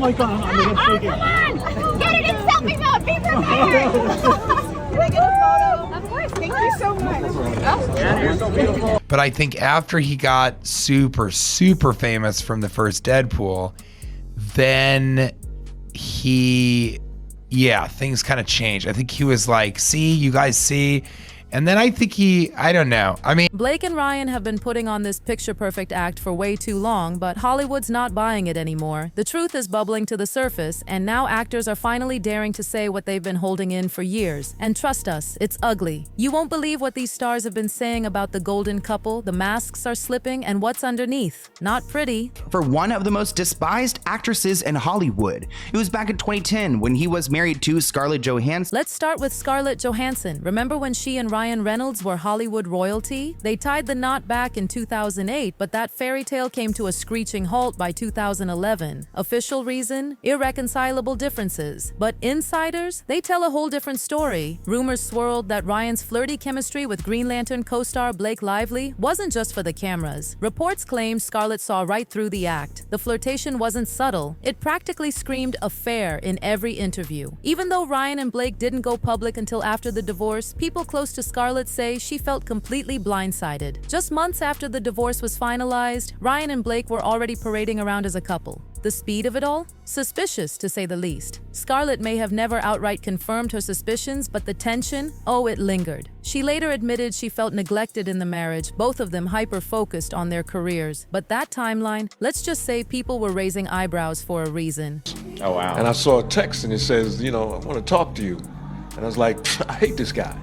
my God, I'm gonna take it. Come on! Get it in selfie mode! Be prepared! Can I get a photo? Of course. Thank you so much. Yeah, you're so beautiful. But I think after he got super, super famous from the first Deadpool, then things kind of changed. I think he was like, see, you guys see. And then I think I don't know. I mean, Blake and Ryan have been putting on this picture-perfect act for way too long, but Hollywood's not buying it anymore. The truth is bubbling to the surface, and now actors are finally daring to say what they've been holding in for years. And trust us, it's ugly. You won't believe what these stars have been saying about the golden couple, the masks are slipping, and what's underneath. Not pretty. For one of the most despised actresses in Hollywood. It was back in 2010 when he was married to Scarlett Johansson. Let's start with Scarlett Johansson. Remember when she and Ryan Reynolds were Hollywood royalty? They tied the knot back in 2008, but that fairy tale came to a screeching halt by 2011. Official reason? Irreconcilable differences. But insiders? They tell a whole different story. Rumors swirled that Ryan's flirty chemistry with Green Lantern co-star Blake Lively wasn't just for the cameras. Reports claim Scarlett saw right through the act. The flirtation wasn't subtle. It practically screamed affair in every interview. Even though Ryan and Blake didn't go public until after the divorce, people close to Scarlett say she felt completely blindsided. Just months after the divorce was finalized, Ryan and Blake were already parading around as a couple. The speed of it all? Suspicious, to say the least. Scarlett may have never outright confirmed her suspicions, but the tension, it lingered. She later admitted she felt neglected in the marriage, both of them hyper-focused on their careers. But that timeline, let's just say people were raising eyebrows for a reason. Oh, wow. And I saw a text and it says, I want to talk to you. And I was like, I hate this guy.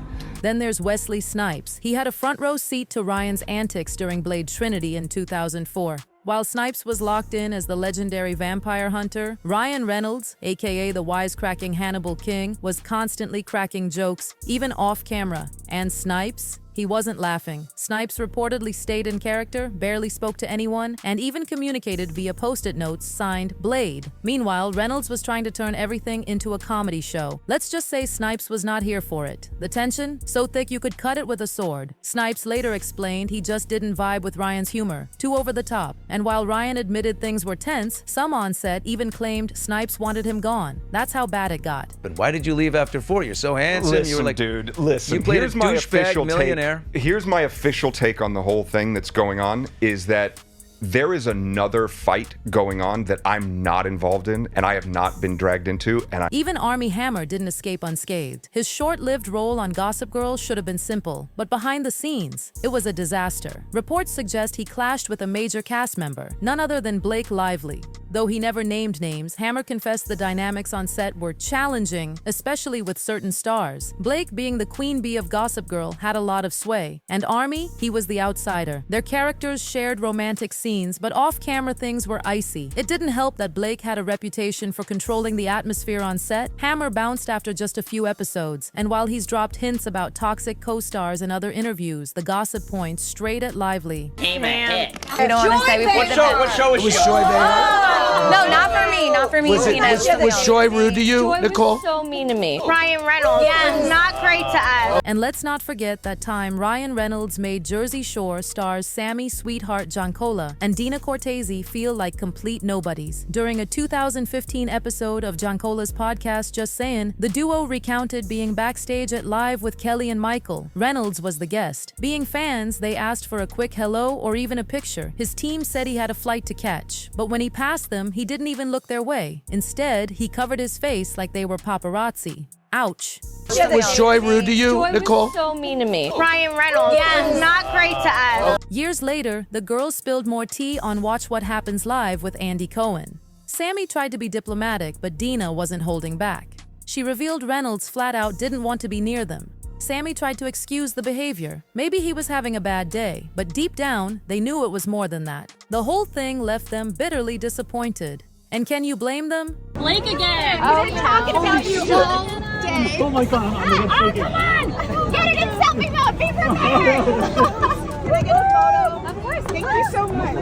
Then there's Wesley Snipes. He had a front row seat to Ryan's antics during Blade Trinity in 2004. While Snipes was locked in as the legendary vampire hunter, Ryan Reynolds, aka the wisecracking Hannibal King, was constantly cracking jokes, even off camera. And Snipes? He wasn't laughing. Snipes reportedly stayed in character, barely spoke to anyone, and even communicated via post-it notes signed Blade. Meanwhile, Reynolds was trying to turn everything into a comedy show. Let's just say Snipes was not here for it. The tension? So thick you could cut it with a sword. Snipes later explained he just didn't vibe with Ryan's humor. Too over the top. And while Ryan admitted things were tense, some on set even claimed Snipes wanted him gone. That's how bad it got. But why did you leave after 4? You're so handsome. Listen, you were like, dude, listen. You played Here's a my douchebag official millionaire. Here's my official take on the whole thing that's going on is that there is another fight going on that I'm not involved in and I have not been dragged into. And Even Armie Hammer didn't escape unscathed. His short-lived role on Gossip Girl should have been simple, but behind the scenes, it was a disaster. Reports suggest he clashed with a major cast member, none other than Blake Lively. Though he never named names, Hammer confessed the dynamics on set were challenging, especially with certain stars. Blake, being the queen bee of Gossip Girl, had a lot of sway. And Armie, he was the outsider. Their characters shared romantic scenes, but off-camera things were icy. It didn't help that Blake had a reputation for controlling the atmosphere on set. Hammer bounced after just a few episodes. And while he's dropped hints about toxic co-stars in other interviews, the gossip points straight at Lively. Hey, man. We don't want to say What show was she on? No, not for me. Not for me. Was Joy rude to you, Joy Nicole? was so mean to me. Ryan Reynolds was not great to us. And let's not forget that time Ryan Reynolds made Jersey Shore stars Sammy Sweetheart Giancola and Dina Cortese feel like complete nobodies. During a 2015 episode of Giancola's podcast Just Saying, the duo recounted being backstage at Live with Kelly and Michael. Reynolds was the guest. Being fans, they asked for a quick hello or even a picture. His team said he had a flight to catch, but when he passed them, he didn't even look their way. Instead, he covered his face like they were paparazzi. Ouch. Was Joy rude to you, Joy Nicole? was so mean to me. Ryan Reynolds was not great to us. Years later, the girls spilled more tea on Watch What Happens Live with Andy Cohen. Sammy tried to be diplomatic, but Dina wasn't holding back. She revealed Reynolds flat out didn't want to be near them. Sammy tried to excuse the behavior. Maybe he was having a bad day, but deep down, they knew it was more than that. The whole thing left them bitterly disappointed. And can you blame them? Blake again! We've been talking about you all day. Oh my God, I'm gonna take it. Come on! Get it in selfie mode! Be prepared! Can I get a photo? Of course. Thank you so much.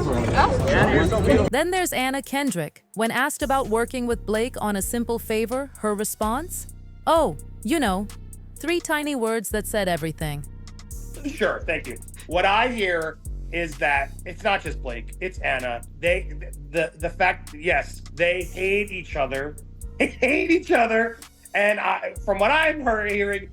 Yeah, you're so beautiful. Then there's Anna Kendrick. When asked about working with Blake on a simple favor, her response? Oh, 3 tiny words that said everything. Sure, thank you. What I hear is that it's not just Blake, it's Anna. The fact, yes, they hate each other. They hate each other. And from what I'm hearing,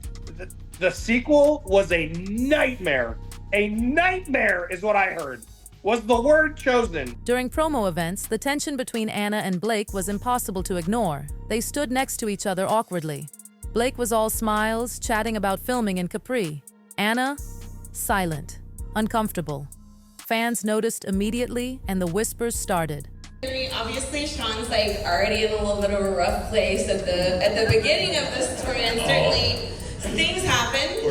the sequel was a nightmare. A nightmare is what I heard. Was the word chosen. During promo events, the tension between Anna and Blake was impossible to ignore. They stood next to each other awkwardly. Blake was all smiles, chatting about filming in Capri. Anna, silent, uncomfortable. Fans noticed immediately, and the whispers started. Obviously, Sean's like already in a little bit of a rough place at the beginning of this story, and certainly things happen,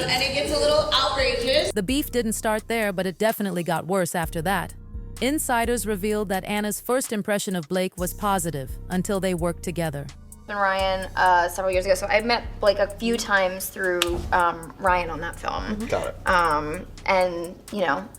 and it gets a little outrageous. The beef didn't start there, but it definitely got worse after that. Insiders revealed that Anna's first impression of Blake was positive until they worked together. And Ryan several years ago, so I met Blake a few times through Ryan on that film. Got it. And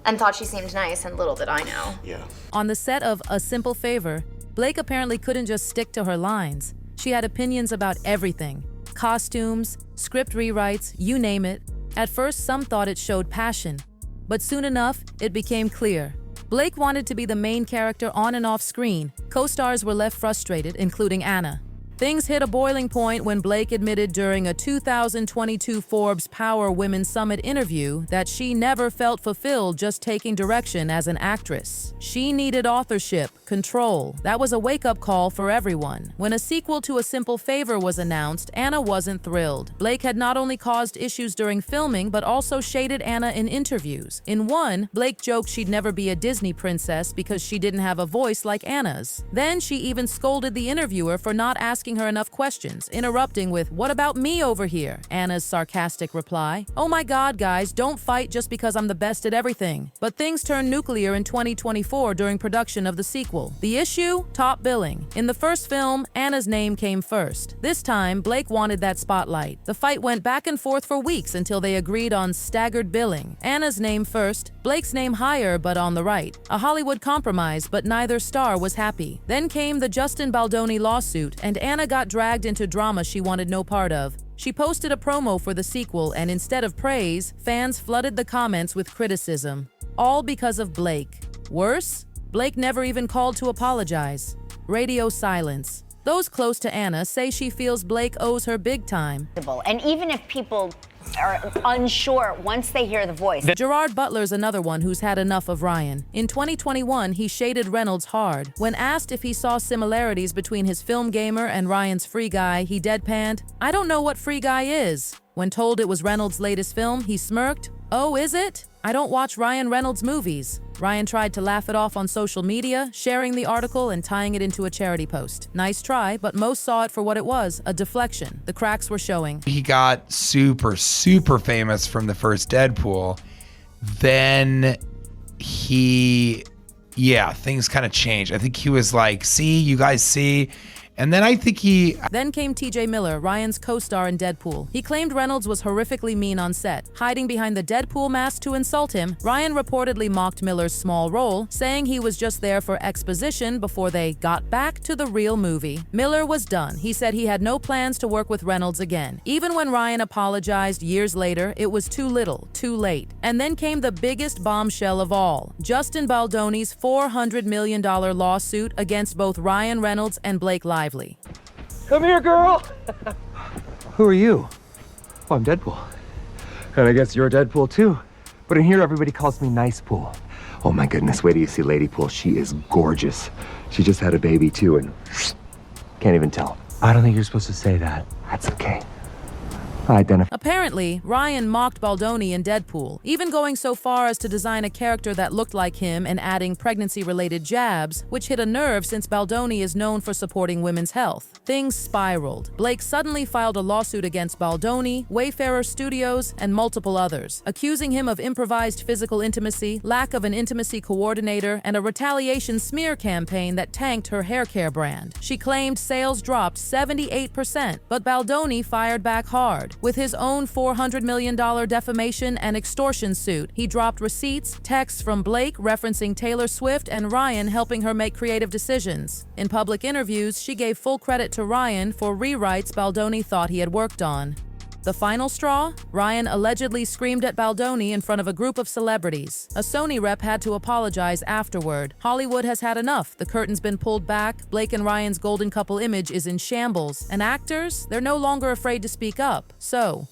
and thought she seemed nice, and little did I know. Yeah. On the set of A Simple Favor, Blake apparently couldn't just stick to her lines. She had opinions about everything. Costumes, script rewrites, you name it. At first, some thought it showed passion, but soon enough, it became clear. Blake wanted to be the main character on and off screen. Co-stars were left frustrated, including Anna. Things hit a boiling point when Blake admitted during a 2022 Forbes Power Women's Summit interview that she never felt fulfilled just taking direction as an actress. She needed authorship, control. That was a wake-up call for everyone. When a sequel to A Simple Favor was announced, Anna wasn't thrilled. Blake had not only caused issues during filming, but also shaded Anna in interviews. In one, Blake joked she'd never be a Disney princess because she didn't have a voice like Anna's. Then she even scolded the interviewer for not asking her enough questions, interrupting with, "What about me over here?" Anna's sarcastic reply, "Oh my God, guys, don't fight just because I'm the best at everything." But things turned nuclear in 2024 during production of the sequel. The issue? Top billing. In the first film, Anna's name came first. This time, Blake wanted that spotlight. The fight went back and forth for weeks until they agreed on staggered billing. Anna's name first, Blake's name higher but on the right. A Hollywood compromise, but neither star was happy. Then came the Justin Baldoni lawsuit, and Anna got dragged into drama she wanted no part of. She posted a promo for the sequel, and instead of praise, fans flooded the comments with criticism. All because of Blake. Worse, Blake never even called to apologize. Radio silence. Those close to Anna say she feels Blake owes her big time. And even if people are unsure once they hear the voice. Gerard Butler's another one who's had enough of Ryan. In 2021, he shaded Reynolds hard. When asked if he saw similarities between his film gamer and Ryan's Free Guy, he deadpanned, "I don't know what Free Guy is." When told it was Reynolds' latest film, he smirked, "Oh, is it? I don't watch Ryan Reynolds movies." Ryan tried to laugh it off on social media, sharing the article and tying it into a charity post. Nice try, but most saw it for what it was, a deflection. The cracks were showing. He got super famous from the first Deadpool. Then things kind of changed. I think he was like, "See, you guys see." And then I think Then came TJ Miller, Ryan's co-star in Deadpool. He claimed Reynolds was horrifically mean on set. Hiding behind the Deadpool mask to insult him, Ryan reportedly mocked Miller's small role, saying he was just there for exposition before they got back to the real movie. Miller was done. He said he had no plans to work with Reynolds again. Even when Ryan apologized years later, it was too little, too late. And then came the biggest bombshell of all, Justin Baldoni's $400 million lawsuit against both Ryan Reynolds and Blake Lively. Come here, girl. Who are you? Oh, I'm Deadpool. And I guess you're Deadpool too. But in here, everybody calls me Nice Pool. Oh my goodness, wait till you see Lady Pool. She is gorgeous. She just had a baby too, and can't even tell. I don't think you're supposed to say that. That's okay. Apparently, Ryan mocked Baldoni in Deadpool, even going so far as to design a character that looked like him and adding pregnancy-related jabs, which hit a nerve since Baldoni is known for supporting women's health. Things spiraled. Blake suddenly filed a lawsuit against Baldoni, Wayfarer Studios, and multiple others, accusing him of improvised physical intimacy, lack of an intimacy coordinator, and a retaliation smear campaign that tanked her hair care brand. She claimed sales dropped 78%, but Baldoni fired back hard. With his own $400 million defamation and extortion suit, he dropped receipts, texts from Blake referencing Taylor Swift and Ryan helping her make creative decisions. In public interviews, she gave full credit to Ryan for rewrites Baldoni thought he had worked on. The final straw? Ryan allegedly screamed at Baldoni in front of a group of celebrities. A Sony rep had to apologize afterward. Hollywood has had enough. The curtain's been pulled back. Blake and Ryan's golden couple image is in shambles. And actors? They're no longer afraid to speak up. So,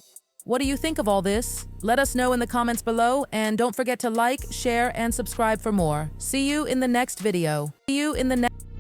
what do you think of all this? Let us know in the comments below, and don't forget to like, share, and subscribe for more. See you in the next video. See you in the next